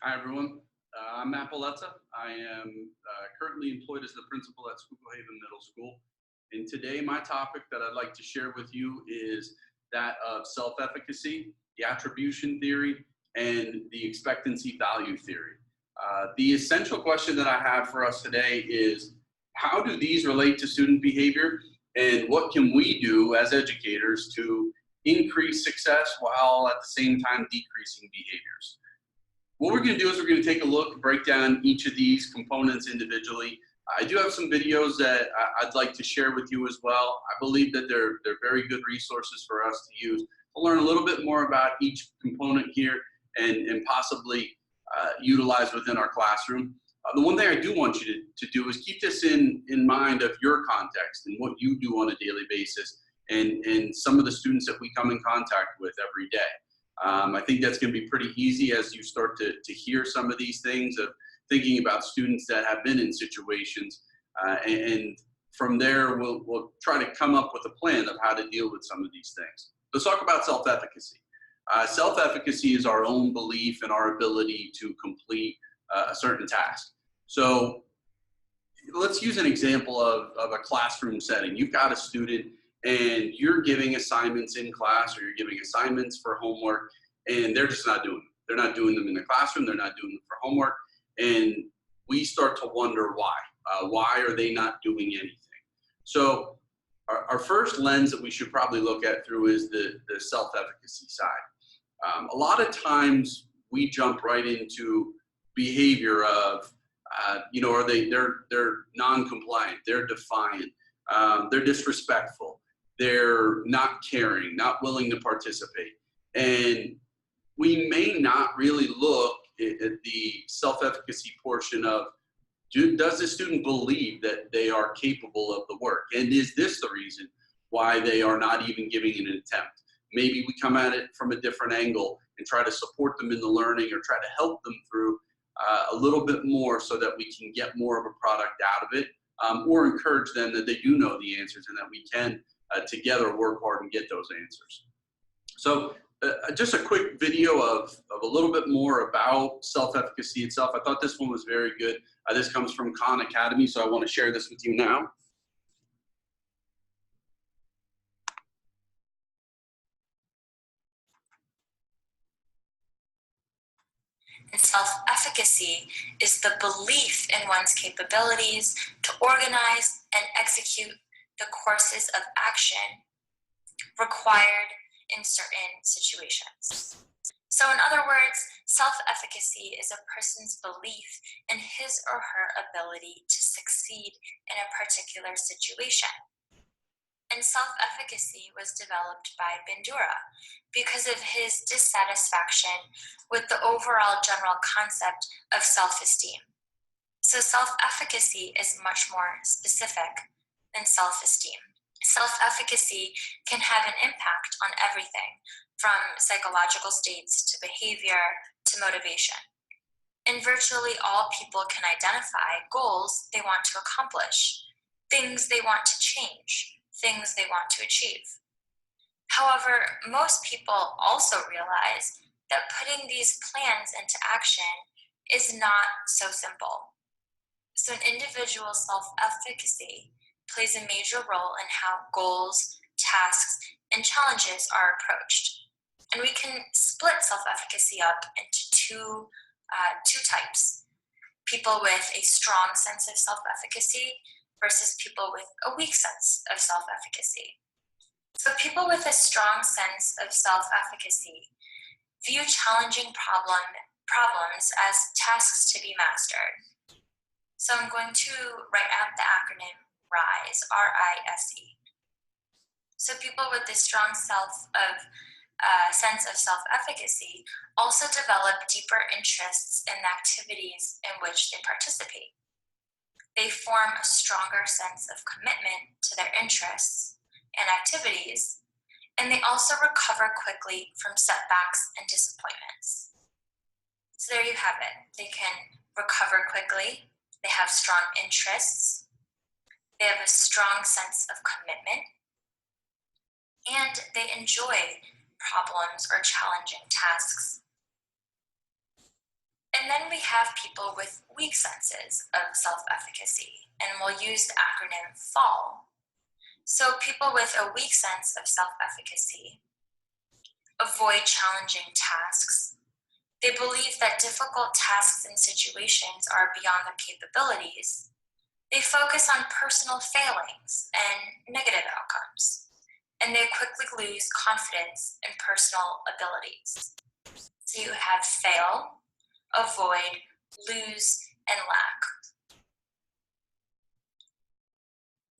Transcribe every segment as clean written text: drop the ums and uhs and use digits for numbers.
Hi, everyone. I'm Matt Bellezza. I am currently employed as the principal at Schuylkill Haven Middle School. And today, my topic that I'd like to share with you is that of self-efficacy, the attribution theory, and the expectancy value theory. The essential question that I have for us today is, how do these relate to student behavior? And what can we do as educators to increase success while at the same time decreasing behaviors? What we're going to do is we're going to take a look, break down each of these components individually. I do have some videos that I'd like to share with you as well. I believe that they're very good resources for us to use to learn a little bit more about each component here and possibly utilize within our classroom. The one thing I do want you to do is keep this in mind of your context and what you do on a daily basis and some of the students that we come in contact with every day. I think that's going to be pretty easy as you start to hear some of these things of thinking about students that have been in situations. And from there, we'll try to come up with a plan of how to deal with some of these things. Let's talk about self-efficacy. Self-efficacy is our own belief in our ability to complete a certain task. So let's use an example of a classroom setting. You've got a student and you're giving assignments in class or you're giving assignments for homework and they're just not doing them. They're not doing them in the classroom. They're not doing them for homework. And we start to wonder why. Why are they not doing anything? So our first lens that we should probably look at through is the self-efficacy side. A lot of times we jump right into behavior of, they're non-compliant, they're defiant, they're disrespectful, they're not caring, not willing to participate. And we may not really look at the self-efficacy portion of, does the student believe that they are capable of the work? And is this the reason why they are not even giving it an attempt? Maybe we come at it from a different angle and try to support them in the learning or try to help them through a little bit more so that we can get more of a product out of it, or encourage them that they do know the answers and that we can together work hard and get those answers. So just a quick video of a little bit more about self-efficacy itself. I thought this one was very good. This comes from Khan Academy, so I want to share this with you now. And self-efficacy is the belief in one's capabilities to organize and execute the courses of action required in certain situations. So in other words, self-efficacy is a person's belief in his or her ability to succeed in a particular situation. And self-efficacy was developed by Bandura because of his dissatisfaction with the overall general concept of self-esteem. So self-efficacy is much more specific than self-esteem. Self-efficacy can have an impact on everything, from psychological states to behavior to motivation. And virtually all people can identify goals they want to accomplish, things they want to change, things they want to achieve. However, most people also realize that putting these plans into action is not so simple. So an individual's self-efficacy plays a major role in how goals, tasks, and challenges are approached. And we can split self-efficacy up into two types. People with a strong sense of self-efficacy versus people with a weak sense of self-efficacy. So people with a strong sense of self-efficacy view challenging problems as tasks to be mastered. So I'm going to write out the acronym RISE, R-I-S-E. So people with this strong sense of self-efficacy also develop deeper interests in the activities in which they participate. They form a stronger sense of commitment to their interests and activities, and they also recover quickly from setbacks and disappointments. So there you have it. They can recover quickly, they have strong interests, they have a strong sense of commitment, and they enjoy problems or challenging tasks. And And then we have people with weak senses of self-efficacy, and we'll use the acronym FALL. So people with a weak sense of self-efficacy avoid challenging tasks. They believe that difficult tasks and situations are beyond their capabilities. They focus on personal failings and negative outcomes, and they quickly lose confidence in personal abilities. So you have fail, avoid, lose, and lack.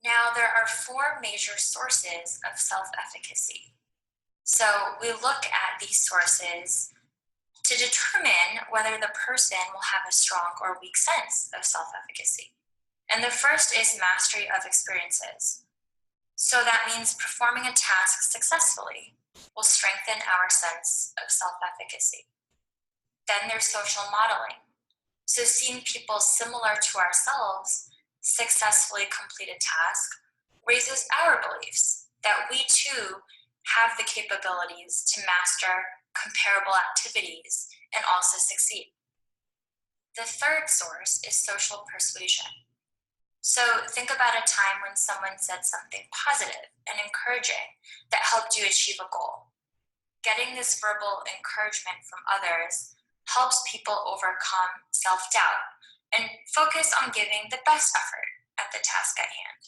Now, there are four major sources of self-efficacy. So we look at these sources to determine whether the person will have a strong or weak sense of self-efficacy. And the first is mastery of experiences. So that means performing a task successfully will strengthen our sense of self-efficacy. Then there's social modeling. So seeing people similar to ourselves successfully complete a task raises our beliefs that we too have the capabilities to master comparable activities and also succeed. The third source is social persuasion. So think about a time when someone said something positive and encouraging that helped you achieve a goal. Getting this verbal encouragement from others helps people overcome self-doubt and focus on giving the best effort at the task at hand.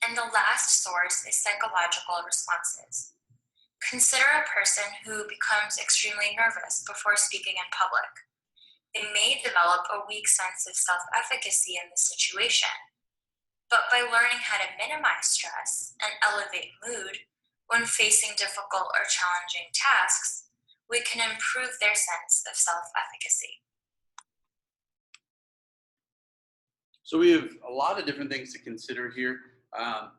And the last source is psychological responses. Consider a person who becomes extremely nervous before speaking in public. They may develop a weak sense of self-efficacy in this situation, but by learning how to minimize stress and elevate mood when facing difficult or challenging tasks, we can improve their sense of self-efficacy. So we have a lot of different things to consider here.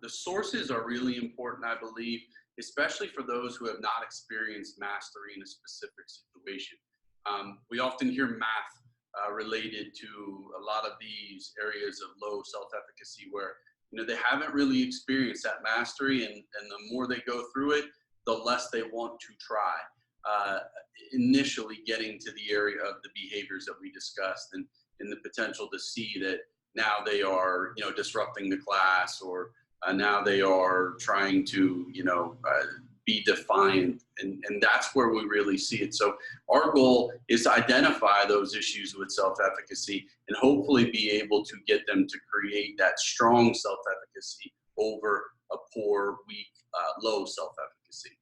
The sources are really important, I believe, especially for those who have not experienced mastery in a specific situation. We often hear math related to a lot of these areas of low self-efficacy where they haven't really experienced that mastery, and the more they go through it, the less they want to try. Initially getting to the area of the behaviors that we discussed and the potential to see that now they are disrupting the class, or now they are trying to be defiant, and that's where we really see it. So our goal is to identify those issues with self-efficacy and hopefully be able to get them to create that strong self-efficacy over a poor, weak, low self-efficacy.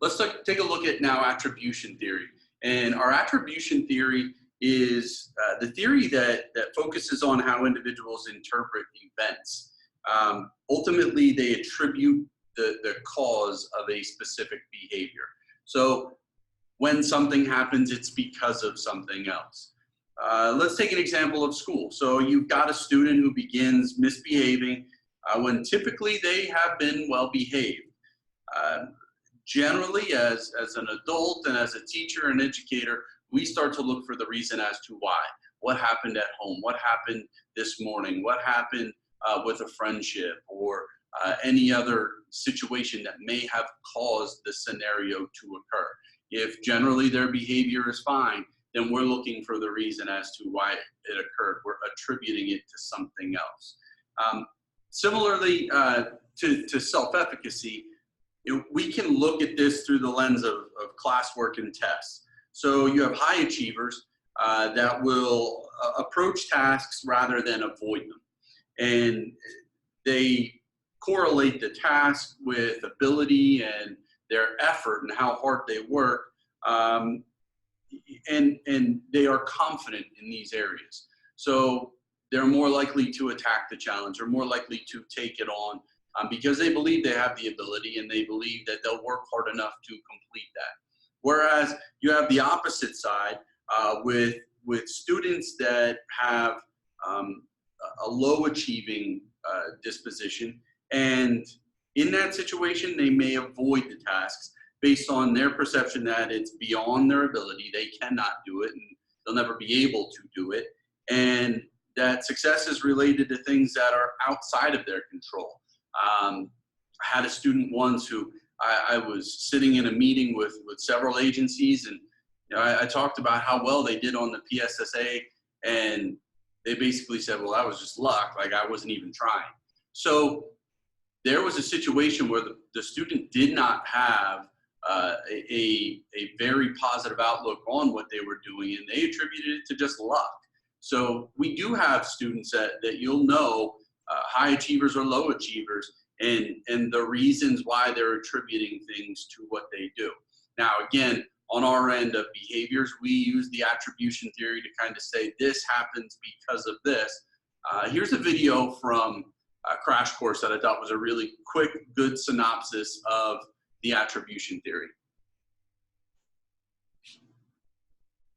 Let's take a look at now attribution theory. And our attribution theory is the theory that focuses on how individuals interpret events. Ultimately, they attribute the cause of a specific behavior. So when something happens, it's because of something else. Let's take an example of school. So you've got a student who begins misbehaving when typically they have been well behaved. Generally, as an adult and as a teacher and educator, we start to look for the reason as to why. What happened at home? What happened this morning? What happened with a friendship or any other situation that may have caused the scenario to occur? If generally their behavior is fine, then we're looking for the reason as to why it occurred. We're attributing it to something else. Similarly to self-efficacy, we can look at this through the lens of classwork and tests. So you have high achievers that will approach tasks rather than avoid them. And they correlate the task with ability and their effort and how hard they work. And they are confident in these areas. So they're more likely to attack the challenge, or more likely to take it on because they believe they have the ability and they believe that they'll work hard enough to complete that. Whereas you have the opposite side with students that have a low achieving disposition, and in that situation they may avoid the tasks based on their perception that it's beyond their ability, they cannot do it, and they'll never be able to do it, and that success is related to things that are outside of their control. I had a student once who I was sitting in a meeting with several agencies, and I talked about how well they did on the PSSA, and they basically said, well, that was just luck. Like, I wasn't even trying. So there was a situation where the student did not have a very positive outlook on what they were doing, and they attributed it to just luck. So we do have students that you'll know, high achievers or low achievers, and the reasons why they're attributing things to what they do. Now, again, on our end of behaviors, we use the attribution theory to kind of say this happens because of this. Here's a video from a crash course that I thought was a really quick, good synopsis of the attribution theory.